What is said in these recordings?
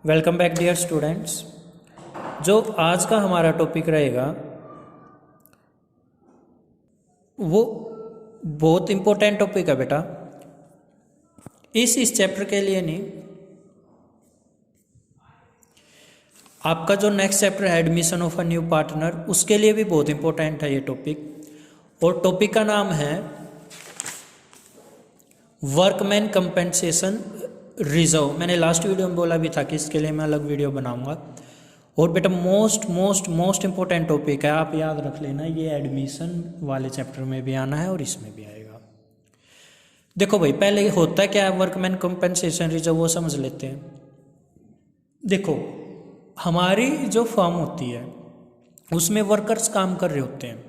Welcome back dear students. जो आज का हमारा टॉपिक रहेगा वो बहुत इम्पोर्टेंट टॉपिक है बेटा। इस चैप्टर के लिए नहीं, आपका जो नेक्स्ट चैप्टर है admission of a new partner, उसके लिए भी बहुत इम्पोर्टेंट है ये टॉपिक। और टॉपिक का नाम है वर्कमैन कंपेंसेशन रिजर्व। मैंने लास्ट वीडियो में बोला भी था कि इसके लिए मैं अलग वीडियो बनाऊंगा। और बेटा most most most important topic है, आप याद रख लेना। ये एडमिशन वाले चैप्टर में भी आना है और इसमें भी आएगा। देखो भाई, पहले होता क्या है वर्कमैन कंपेंसेशन रिजर्व, वो समझ लेते हैं। देखो, हमारी जो फर्म होती है उसमें वर्कर्स काम कर रहे होते हैं,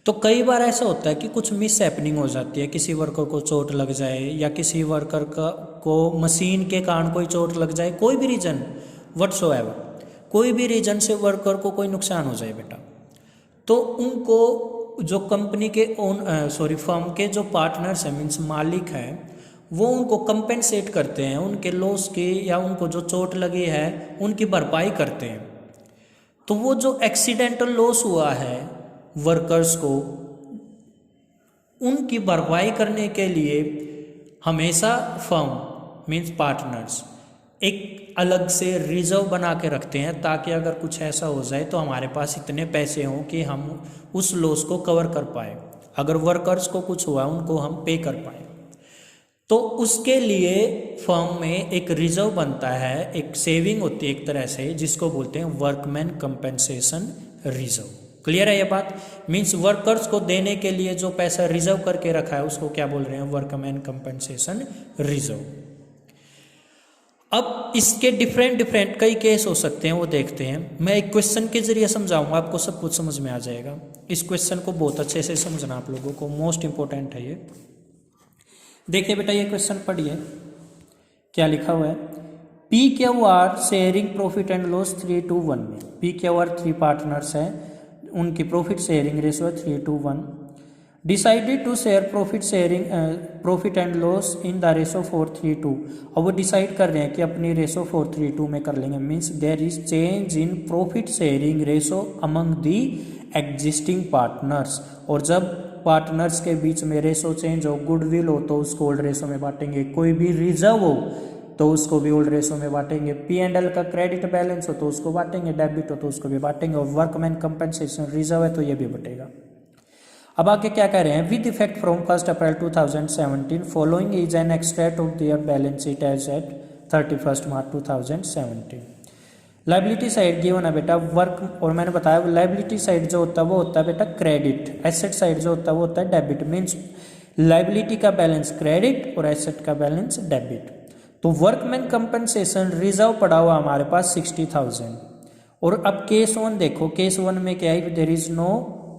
तो कई बार ऐसा होता है कि कुछ मिस हैपनिंग हो जाती है। किसी वर्कर को चोट लग जाए या किसी वर्कर को मशीन के कारण कोई चोट लग जाए, कोई भी रीज़न व्हाटसोएवर, कोई भी रीजन से वर्कर को कोई नुकसान हो जाए बेटा, तो उनको जो कंपनी के फर्म के जो पार्टनर्स हैं, मीन्स मालिक हैं, वो उनको कंपेंसेट करते हैं उनके लॉस की, या उनको जो चोट लगी है उनकी भरपाई करते हैं। तो वो जो एक्सीडेंटल लॉस हुआ है वर्कर्स को, उनकी भरपाई करने के लिए हमेशा फर्म मीन्स पार्टनर्स एक अलग से रिजर्व बना के रखते हैं, ताकि अगर कुछ ऐसा हो जाए तो हमारे पास इतने पैसे हों कि हम उस लॉस को कवर कर पाए, अगर वर्कर्स को कुछ हुआ उनको हम पे कर पाए। तो उसके लिए फर्म में एक रिजर्व बनता है, एक सेविंग होती है एक तरह से, जिसको बोलते हैं वर्कमैन कंपेंसेशन रिजर्व। क्लियर है ये बात? मीन्स वर्कर्स को देने के लिए जो पैसा रिजर्व करके रखा है उसको क्या बोल रहे हैं? Workman compensation reserve. अब इसके डिफरेंट कई केस हो सकते हैं, वो देखते हैं। मैं एक क्वेश्चन के जरिए समझाऊंगा, आपको सब कुछ समझ में आ जाएगा। इस क्वेश्चन को बहुत अच्छे से समझना आप लोगों को, मोस्ट इंपॉर्टेंट है ये। देखिए बेटा, ये क्वेश्चन पढ़िए, क्या लिखा हुआ है। P Q R sharing profit and loss 3:1 में। पी क्यू आर 3 पार्टनर्स हैं, उनकी profit sharing ratio 3:1। Decided to share profit and loss in the ratio 4:3:2। और वो डिसाइड कर रहे हैं कि अपनी रेशो 4:3:2 में कर लेंगे। Means there is change in profit sharing ratio among the existing partners. और जब पार्टनर्स के बीच में रेशो चेंज हो, गुडविल हो तो उसको ओल्ड रेशो में बांटेंगे, कोई भी रिजर्व हो तो उसको भी ओल्ड रेशो में बांटेंगे, P&L का क्रेडिट बैलेंस हो तो उसको बांटेंगे, डेबिट हो तो उसको भी बांटेंगे, और वर्कमैन कंपेंसेशन रिजर्व है तो ये भी बटेगा। अब आगे क्या कह रहे हैं? With effect from 1 April 2017 following is an extract of their balance sheet as at 31 March 2017। Liability side given है बेटा वर्क, और मैंने बताया लाइबिलिटी साइड जो होता है वो होता है बेटा क्रेडिट, एसेट साइड जो होता है वो होता है डेबिट। मीन्स लाइबिलिटी का बैलेंस क्रेडिट और एसेट का बैलेंस डेबिट। तो वर्कमैन कंपनसेशन रिजर्व पड़ा हुआ हमारे पास 60,000। और अब केस 1 देखो, केस 1 में क्या है? There is no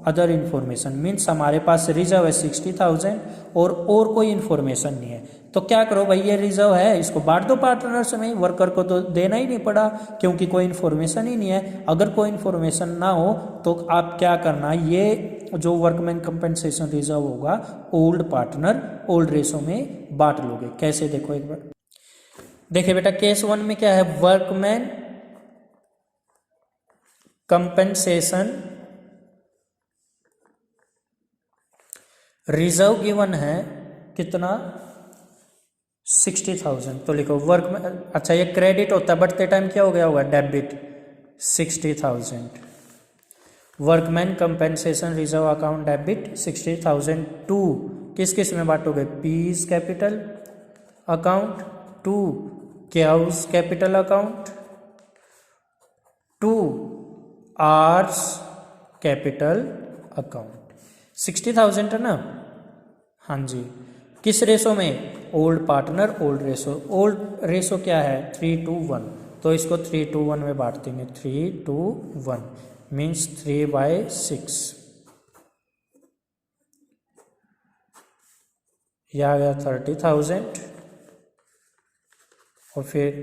other information. Means हमारे पास रिजर्व है 60,000 और कोई इन्फॉर्मेशन नहीं है। तो क्या करो भाई, ये रिजर्व है, इसको बांट दो पार्टनर्स में। वर्कर को तो देना ही नहीं पड़ा क्योंकि कोई इन्फॉर्मेशन ही नहीं है। अगर कोई इन्फॉर्मेशन ना हो तो आप क्या करना, ये जो वर्कमैन कंपेंसेशन रिजर्व होगा ओल्ड पार्टनर ओल्ड रेशो में बांट लोगे। कैसे? देखो एक बार देखिए बेटा, केस 1 में क्या है? वर्कमैन कंपेंसेशन रिजर्व गिवन है कितना? 60,000। तो लिखो वर्क में, अच्छा ये क्रेडिट होता है, बढ़ते टाइम क्या हो गया होगा? Debit 60,000। Workman compensation reserve account debit 60,000 to किस किस में बांटोगे? P's capital account, to Q's capital account, to R's capital account. 60,000 है ना? हाँ जी। किस रेशो में? Old partner old ratio. Old ratio क्या है? 3:1। तो इसको 3:1 में बांट देंगे। 3:1 मीन्स 3/6। यह आ गया 30,000 और फिर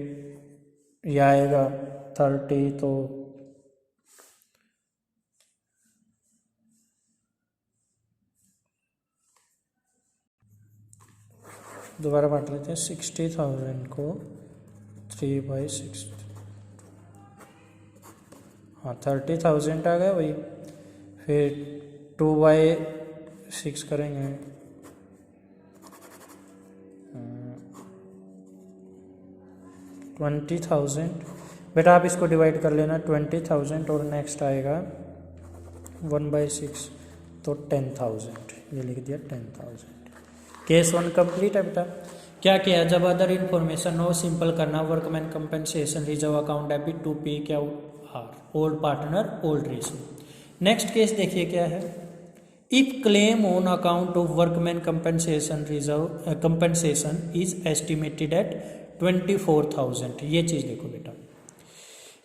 यह आएगा 30, तो दोबारा बांट लेते हैं 60,000 को 3/6। हाँ 30,000 आ गया भाई। फिर 2/6 करेंगे, 20,000। बेटा आप इसको डिवाइड कर लेना 20,000 और नेक्स्ट आएगा 1/6 तो 10,000, ये लिख दिया 10,000। केस 1 कंप्लीट है बेटा। क्या किया, जब अदर इन्फॉर्मेशन हो सिंपल करना, workman compensation reserve account debit to P Q R, old partner old ratio. Next case देखिए क्या है, if claim on account of workman compensation reserve compensation is estimated at 24,000। ये चीज देखो बेटा,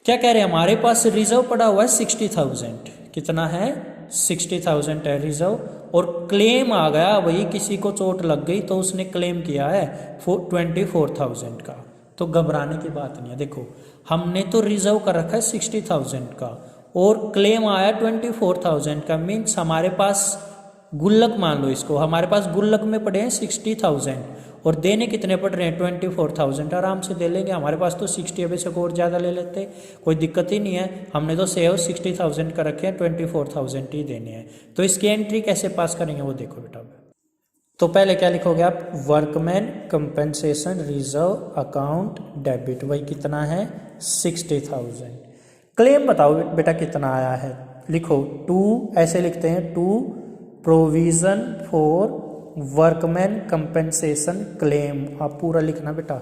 क्या कह रहे हैं, हमारे पास रिजर्व पड़ा हुआ है 60,000, कितना है 60,000 है रिजर्व, और क्लेम आ गया वही, किसी को चोट लग गई तो उसने क्लेम किया है 24,000 का। तो घबराने की बात नहीं है, देखो हमने तो रिजर्व कर रखा है 60,000 का और क्लेम आया 24,000 का, मीन्स हमारे पास गुल्लक, मान लो इसको, हमारे पास गुल्लक में पड़े हैं 60,000 और देने कितने पड़ रहे हैं 24,000। आराम से दे लेंगे, हमारे पास तो 60 अभी से और ज़्यादा ले लेते, कोई दिक्कत ही नहीं है। हमने तो सेव 60,000 का रखे हैं, 24,000 ही देने हैं। तो इसकी एंट्री कैसे पास करेंगे वो देखो बेटा। तो पहले क्या लिखोगे आप, workman compensation reserve account debit, वही कितना है 60,000। क्लेम बताओ बेटा कितना आया है, लिखो 2, ऐसे लिखते हैं 2 provision for workman compensation claim, आप पूरा लिखना बेटा,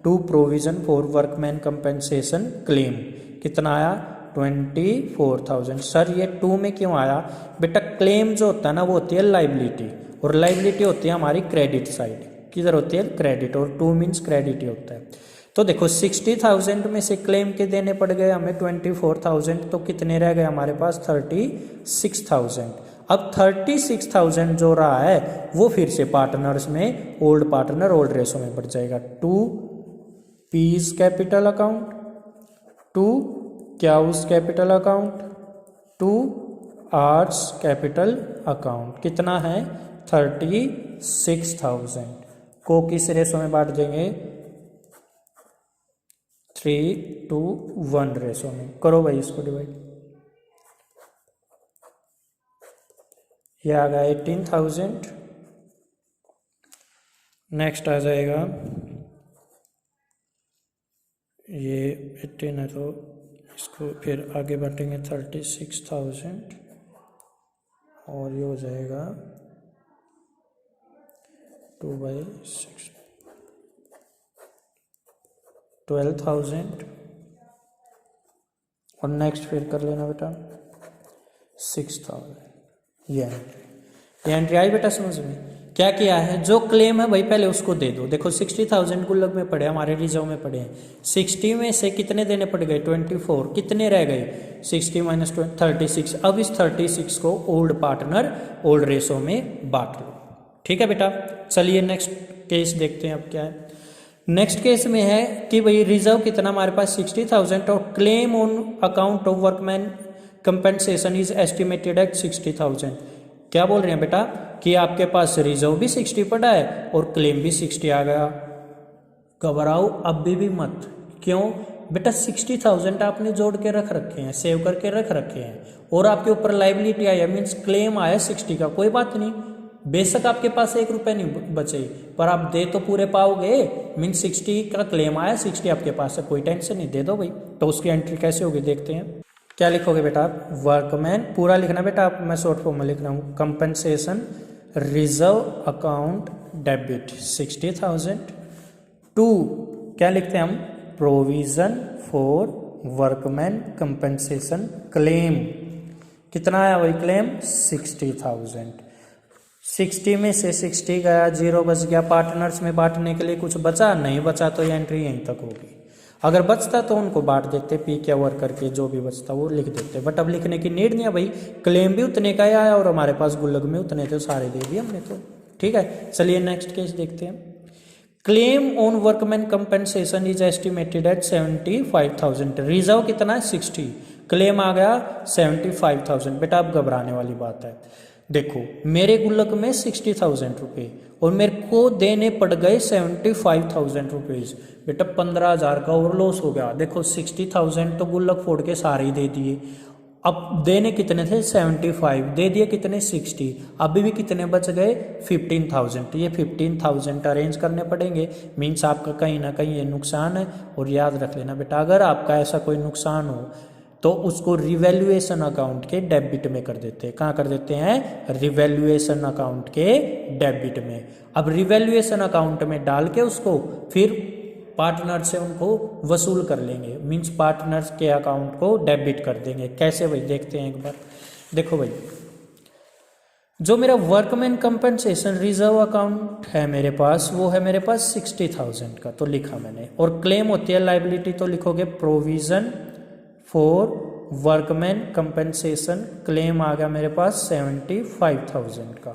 2 provision for workman compensation claim, कितना आया 24,000। सर ये 2 में क्यों आया बेटा, क्लेम जो होता है ना वो होती है लाइबिलिटी, और लाइबिलिटी होती है हमारी क्रेडिट साइड, किधर होती है क्रेडिट, और 2 मीन्स क्रेडिट ही होता है। तो देखो 60,000 में से क्लेम के देने पड़ गए हमें 24,000, तो कितने रह गए हमारे पास 36,000। अब 36,000 जो रहा है वो फिर से पार्टनर्स में, ओल्ड पार्टनर ओल्ड रेशो में बढ़ जाएगा। 2 P's capital account, 2 Q's capital account, 2 R's capital account, कितना है 36,000 को किस रेशो में बांट देंगे 3:1 रेशो में। करो भाई इसको डिवाइड, ये आ गया 18,000। नेक्स्ट आ जाएगा, ये 18 है तो इसको फिर आगे बांटेंगे 36,000 और ये हो जाएगा 2/6 12,000। और नेक्स्ट फिर कर लेना बेटा 6,000। ये एंट्री आई बेटा समझ में। क्या किया है, जो क्लेम है भाई पहले उसको दे दो। देखो 60,000 गुल्लक में पड़े, हमारे रिजर्व में पड़े हैं, 60 में से कितने देने पड़ गए 24, कितने रह गए 60 - 36। अब इस 36 को ओल्ड पार्टनर ओल्ड रेशो में बांट लो, ठीक है बेटा। चलिए नेक्स्ट केस देखते हैं अब क्या है। नेक्स्ट केस में है कि भाई रिजर्व कितना हमारे पास 60,000 और claim on account of workman compensation is estimated eight 60,000। क्या बोल रहे हैं बेटा कि आपके पास रिजर्व भी 60 पड़ा है और क्लेम भी 60 आ गया। घबराओ अभी भी मत, क्यों बेटा 60,000 आपने जोड़ के रख रखे हैं, सेव करके रख रखे हैं, और आपके ऊपर लाइबिलिटी आया मीन्स क्लेम आया 60 का, कोई बात नहीं, बेशक आपके पास 1 रुपये नहीं बचे पर आप दे तो पूरे पाओगे, मीन्स 60 का क्लेम आया, 60 आपके पास है, कोई टेंशन नहीं, दे दो भाई। तो उसकी एंट्री कैसे होगी देखते हैं। क्या लिखोगे बेटा आप, वर्कमैन पूरा लिखना बेटा आप, मैं शॉर्ट फॉर्म में लिख रहा हूँ, compensation reserve account debit 60,000 to क्या लिखते हैं हम, provision for workman compensation claim, कितना आया वही क्लेम 60,000। 60 में से 60 गया, 0 बच गया, पार्टनर्स में बांटने के लिए कुछ बचा नहीं, बचा तो ये एंट्री यहीं तक होगी। अगर बचता तो उनको बांट देते, पी क्या वर्क करके जो भी बचता वो लिख देते, बट अब लिखने की नीड नहीं है भाई, क्लेम भी उतने का ही आया और हमारे पास गुल्लक में उतने थे, सारे दे दिए हमने तो, ठीक है। चलिए नेक्स्ट केस देखते हैं। Claim on workman compensation is estimated eight 75,000, reserve कितना है 60, क्लेम आ गया 75,000। बेटा अब घबराने वाली बात है, देखो मेरे गुल्लक में 60,000 रुपये और मेरे को देने पड़ गए 75,000 रुपीज़। बेटा 15,000 का और लॉस हो गया। देखो 60,000 तो गुल्लक फोड़ के सारे ही दे दिए, अब देने कितने थे 75, दे दिए कितने 60, अभी भी कितने बच गए 15,000। ये 15,000 अरेंज करने पड़ेंगे, मीन्स आपका कहीं ना कहीं ये नुकसान है। और याद रख लेना बेटा, अगर आपका ऐसा कोई नुकसान हो तो उसको रिवैल्यूएशन अकाउंट के डेबिट में कर देते हैं। कहाँ कर देते हैं? रिवैल्यूएशन अकाउंट के डेबिट में। अब रिवैल्यूएशन अकाउंट में डाल के उसको फिर पार्टनर से उनको वसूल कर लेंगे, मीन्स पार्टनर्स के अकाउंट को डेबिट कर देंगे। कैसे भाई, देखते हैं एक बार। देखो भाई, जो मेरा वर्कमैन कंपनसेशन रिजर्व अकाउंट है मेरे पास, वो है मेरे पास 60,000 का, तो लिखा मैंने। और क्लेम होती है लाइबिलिटी, तो लिखोगे provision for workman compensation, claim आ गया मेरे पास 75,000 का।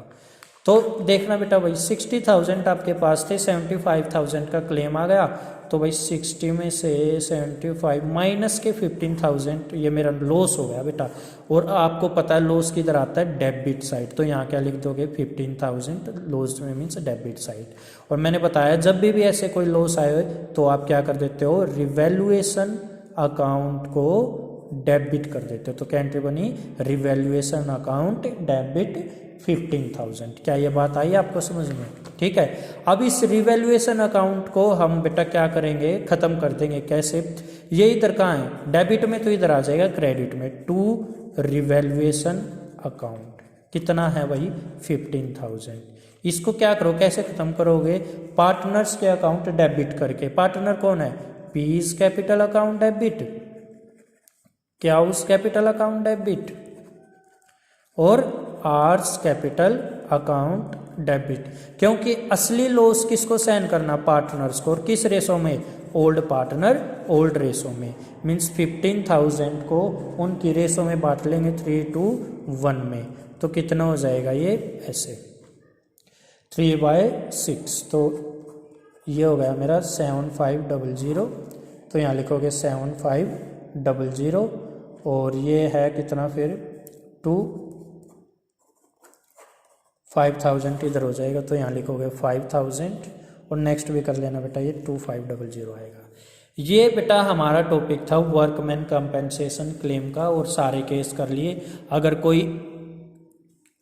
तो देखना बेटा भाई, 60,000 आपके पास थे, 75,000 का क्लेम आ गया, तो भाई 60 में से 75 माइनस के 15,000, ये मेरा लॉस हो गया बेटा। और आपको पता है लॉस किधर आता है? Debit side. तो यहाँ क्या लिख दोगे? 15,000 लॉस में मीन्स डेबिट साइड। और मैंने बताया जब भी ऐसे कोई लॉस आए तो आप क्या कर देते हो? रिवैल्यूएशन अकाउंट को डेबिट कर देते हो। तो क्या एंट्री बनी? Revaluation account debit 15,000। क्या ये बात आई आपको समझ में? ठीक है। अब इस रिवैल्यूएशन अकाउंट को हम बेटा क्या करेंगे? खत्म कर देंगे। कैसे? ये इधर कहाँ है? डेबिट में, तो इधर आ जाएगा क्रेडिट में। टू रिवैल्यूएशन अकाउंट कितना है भाई? 15,000। इसको क्या करो, कैसे खत्म करोगे? पार्टनर्स के अकाउंट डेबिट करके। पार्टनर कौन है? पीस कैपिटल अकाउंट डेबिट, क्या उस कैपिटल अकाउंट डेबिट, और आर्स कैपिटल अकाउंट डेबिट। क्योंकि असली लॉस किसको सहन करना? पार्टनर्स को। और किस रेशो में? ओल्ड पार्टनर ओल्ड रेशो में। मीन्स 15,000 को उनकी रेशो में बांट लेंगे 3:1 में। तो कितना हो जाएगा ये? ऐसे 3/6। तो ये हो गया मेरा 7500। तो यहाँ लिखोगे 7500, और ये है कितना फिर? 5,000 इधर हो जाएगा, तो यहाँ लिखोगे 5,000, और नेक्स्ट भी कर लेना बेटा, ये 2500 आएगा। ये बेटा हमारा टॉपिक था वर्कमैन कंपेंसेशन क्लेम का, और सारे केस कर लिए। अगर कोई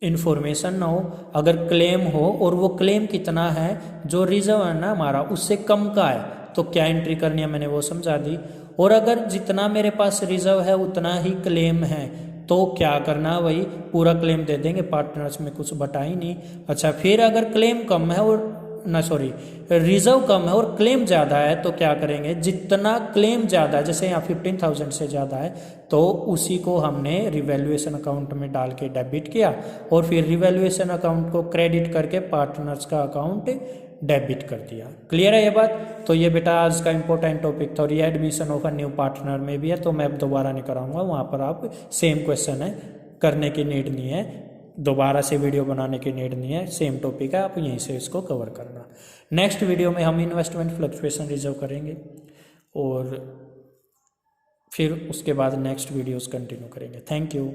इन्फॉर्मेशन ना हो, अगर क्लेम हो और वो क्लेम कितना है, जो रिजर्व है ना हमारा, उससे कम का है, तो क्या एंट्री करनी है मैंने वो समझा दी। और अगर जितना मेरे पास रिजर्व है उतना ही क्लेम है, तो क्या करना भाई? पूरा क्लेम दे देंगे, पार्टनर्स में कुछ बटा ही नहीं। अच्छा, फिर अगर क्लेम कम है और रिजर्व कम है और क्लेम ज़्यादा है, तो क्या करेंगे? जितना क्लेम ज़्यादा है, जैसे यहाँ 15,000 से ज़्यादा है, तो उसी को हमने रिवैल्यूएशन अकाउंट में डाल के डेबिट किया, और फिर रिवैल्यूएशन अकाउंट को क्रेडिट करके पार्टनर्स का अकाउंट डेबिट कर दिया। क्लियर है ये बात? तो ये बेटा आज का इंपॉर्टेंट टॉपिक था, और ये admission of a new partner में भी है, तो मैं दोबारा नहीं कराऊंगा। वहाँ पर आप सेम क्वेश्चन है, करने की नीड नहीं है, दोबारा से वीडियो बनाने की नीड नहीं है, सेम टॉपिक है, आप यहीं से इसको कवर करना। नेक्स्ट वीडियो में हम इन्वेस्टमेंट फ्लक्चुएशन रिजर्व करेंगे, और फिर उसके बाद नेक्स्ट वीडियोस कंटिन्यू करेंगे। Thank you.